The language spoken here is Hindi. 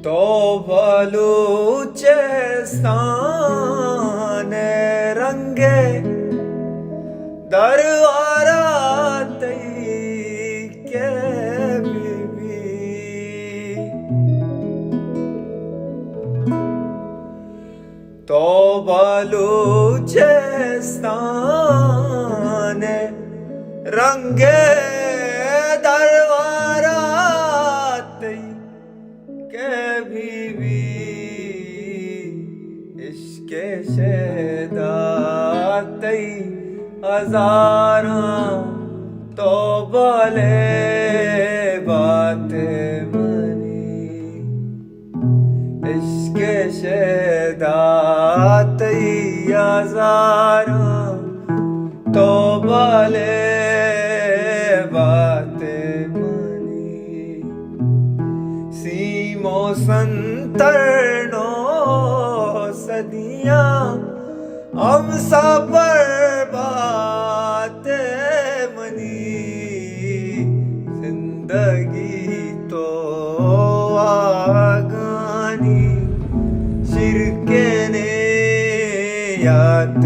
तो बलूचिस्तान रंगे दरबारा तई के बीबी तो बलूचिस्तान रंगे दरबारा तई के बीबी इश्के शेदातई हजारा तो बोले बात मनी इश्के शेदातई हजारा तो बोले बात मनी सीमो संतरनो सदियां हम सब बात मनी जिंदगी तो आगानी शिरके ने याद